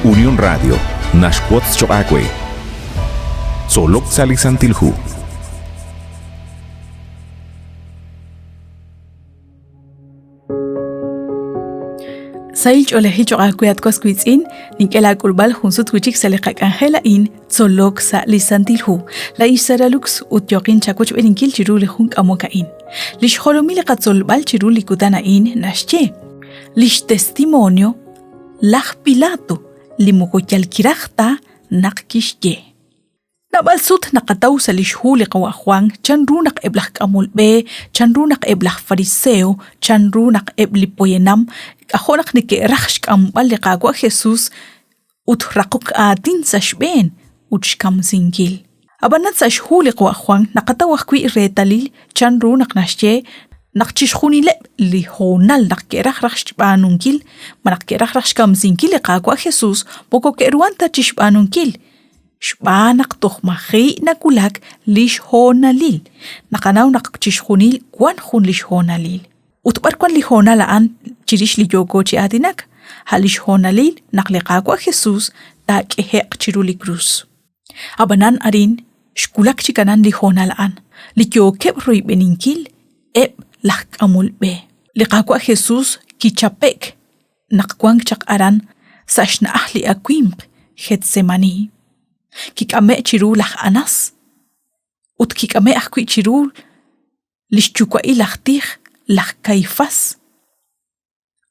Unión Radio, Nashquatz Choacue. Solok Salisantilhu. Sail olehi choacuyat cosquitzin, Ninkela Kulbal Hunsut Wichik Selekak Angela in, Solok Salisantilhu. La Isaralux Utyokin Chakuch Beninkil Chiruli Hunk Amokain. Lish Holomile Katzolbal Chiruli Kutana in, Nashche. Lish testimonio, Lach Pilato, Limukoyal Kirachta, Nakishye. Nabal sut nakataw sa lishhu liqawahwang, chanrunak eblach kamulbe, chanrunak eblach fariseo, chanrunak eblipoyenam, kahonak nikerachk ambal liqagwa Jesus, utrakuk atin sa shben, utshkam zingil. Abanat sa shhu liqawahwang, nakatawak kwi retalil, chanrunak nashye, nakchishhunile lihonal nakkerachrach shbanungil, manakkerachrach kam zingil liqagwa Jesus, poko keruanta chishbanungil. Shbanak tohmahi nakulak lish honalil. Nakanaw nakchishhunil kwan hun lish honalil. Utbar kwan lihonalaan chirish li yogo chi adinak. Halish honalil nakliqagwa Jesus ta kehek chiruli cruz. Abanan arin shkulak chikanan lihonalaan. Likyokeb rui beninkil eb lak amulbe. Liqagwa Jesus kichapek nakkwang chak aran sashna ahli akwimp Getsemani. Kikame chiru lach anas. Ut kikame akwi chiru lishchukwa ilach tich lach kaifas.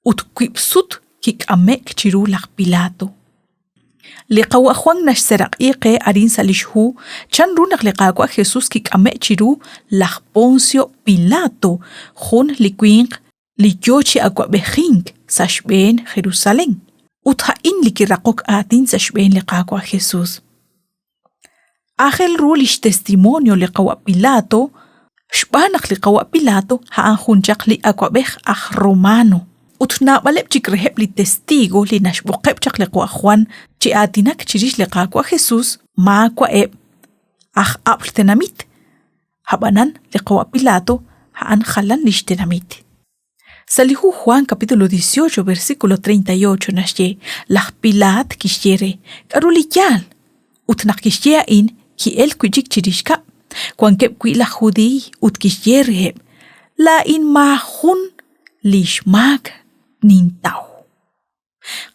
Ut kwipsut kikame chiru lach Pilato. Liqawa Juan nash serak iqe arin sa lishhu chan runak liqagwa Jesus kikame chiru lach Poncio Pilato jun likwing liyochi agwa behing sa shben Jerusalén. Ut hain likirakok atin sa shben liqagwa Jesus. Ángel rulish testimonio liqawa Pilato, shbanak liqawa Pilato haan junjak li akwabech Romano. Utna balep chikrehep li testigo li nashbokep chak liqawa Juan chi atinak chirish liqawa Jesus ma kwa apl tenamit. Habanan liqawa Pilato haan khalan lish tenamit. Salihu Juan capítulo 18 versículo 38 nashye lach Pilat kishiere karuliyal. Utnak kishiya in ki el kujik chirishka, kwan kep kui la judi ut kishyerheb, la in mahun lishmak nintau.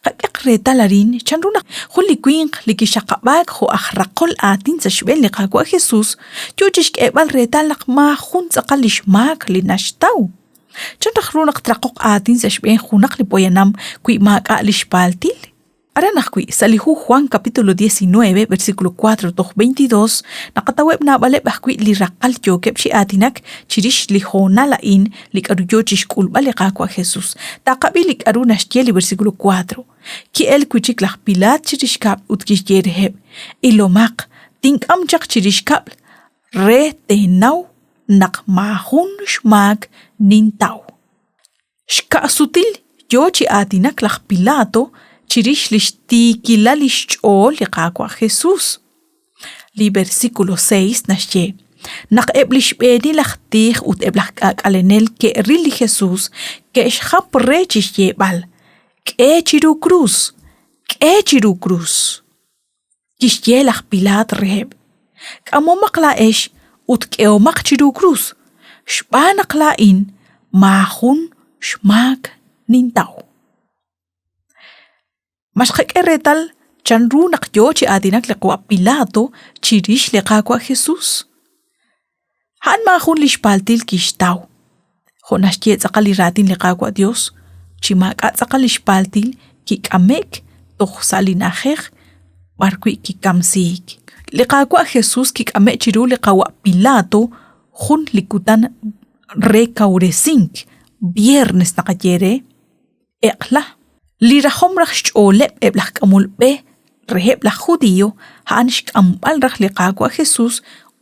Kakak reta larin, chanruna huli kwing likishakabak ho akrakol atin sa shbel liqagwa Jesus, yujishk ebal reta lak mahun sakal lishmak linashtau. Chanrak runak trakok atin sa shbel hunak lipoyanam kui maka lishpaltil. Aranakwi, salihu Juan capítulo 19, versículo 4, 22, nakataweb na balep akwi li rakal yokep si atinak, chirish li honalain, lik aru yochish kulba liqakwa Jesus. Takabi lik aru nashtieli, versículo 4. Ki el kuchik lak Pilat chirish kap utkish yerheb, ilomak, tink amchak chirish kap, re tenaw, nak mahun shmak nintaw. Shka sutil, yochi atinak lak Pilato, chirish lishtikila lishchol liqagwa Jesus. Li versículo 6 nashye. Nak eblish bedi lachtich ut eblach alenel ke rili Jesus ke shap rechish yebal. Ke chiru cruz. Ke chiru cruz. Kishye lach Pilat reheb. Kamo makla esh ut keo mak chiru cruz. Shbanak lain mahun shmak nintaw. Mashkek eretal chanru nakyo chi adinak liqwa Pilato chirish liqagwa Jesus. Han mahun lishpaltil kishtaw. Honashtiet sakali ratin liqagwa Dios. Chimakat sakali lishpaltil kikamek toxsalinajej barkwi kikamsik. Liqagwa Jesus kikamek chiru liqawa Pilato jun likutan recauresink. Viernes nakayere ekla. Lirahom rach olep eblach kamulbe reheb la judío haan shkambal rach liqagwa Jesus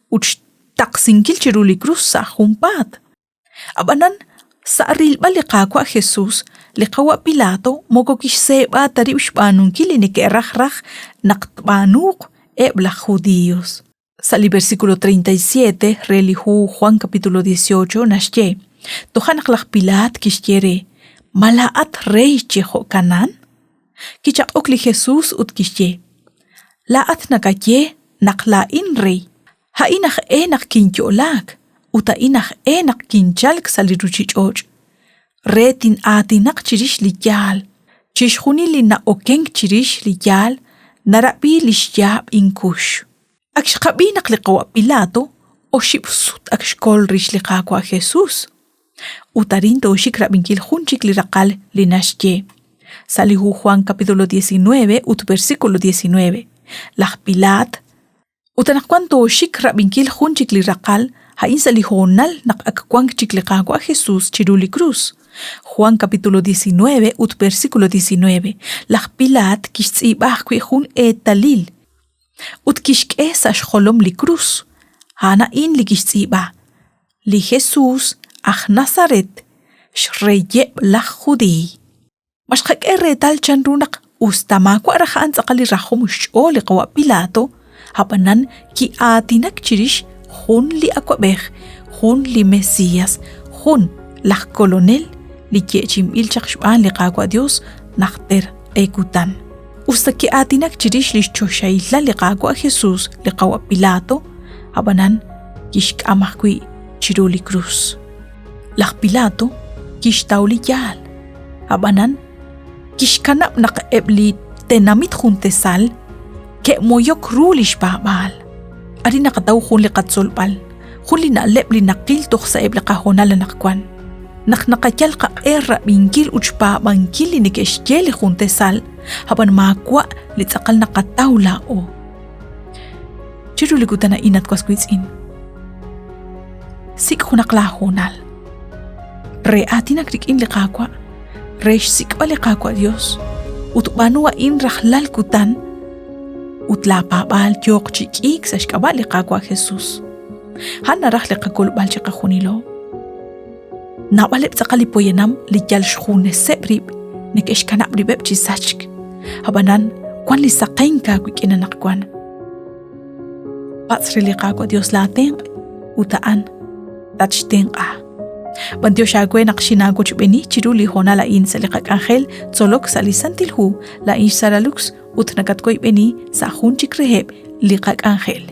uch taksinkil chiruli cruz sa jumpat. Abanan sa arilba liqagwa Jesus liqawa Pilato mogo kish seba tarib shbanunkil inikerach naqtbanuk ebla judíos. Sali versículo 37 relihu Juan capítulo 18 nashye. Tohanak lach Pilat kishyere malaat rey chejo kanan? Kichak okli Jesús utkishye. La atnakaye nakla in rey. Ha inach enak kinjolak. Uta inach enak kinchalk saliruchichoch. Retin atinak chirish liyal. Chishhuni li na okeng chirish liyal. Narapi lishyab inkush. Akshkabinak liqawa Pilato. O shipsut akshkol rish liqakwa Jesús. Utarinto shikrabinkil junchik lirakal linashye. Salihu Juan capítulo 19 versículo 19. Laj Pilat. Utanak kwanto shikrabinkil junchik lirakal. Hain salihonal nak akkwang chikliqakwa Jesús chiruli cruz. Juan capítulo 19 versículo 19. Laj Pilat kishtzibah kwi jun etalil. Kishk esash holom li cruz. Hana in li kishtzibah. Li Jesús ach Nazaret. Shreyeb laj Judei. Mashkak tal chanrunak ustamakwa rahaan sakali rahumush o li qawa Pilato. Habanan ki atinak chirish jun li akwabeh. Jun li Mesías. Jun laj kolonel. Li kiechim ilchakshban li qagwa Dios nakter ekutan. Usta ki atinak chirish li choshayla li qagwa Jesús li qawa Pilato. Habanan kishk amakwi chiruli cruz. Laj Pilato kishtawli yal. Habanan kishkanap nakaebli tenamit juntesal ke moyok rulish babal. Ari nakataw jun li katsolbal. Jun li naalep li nakil tok sa ebli kahonal nakwan. Naknakatyal ka era bingkil uchpa bangkil li nikeshyeli juntesal haban makwa li tsakal nakatawla o. Chiruli kuta na inat kwa squidsin. Sik hunakla honal. Re atinak rikin li kakwa. Resh sikwa li kakwa Dios. Utbanua in rahlal kutan. Utla babal tiyok chikik sa shkaba li kakwa Jesús. Hana rah li kakulbal chika hunilo. Nabalip sakali poyenam li jal shkhune sebrib. Nikesh kanap ribeb chisachk. Habanan kwan li sakain kakwik inanakwan. Patsri li kakwa Dios lateng. Utaan. Tachting Bantio shagwe nakshinago chubeni chiruli hona la in salikak angel tzolok salisantilhu la in saralux utnakat koy beni sa hunchik reheb likak angel.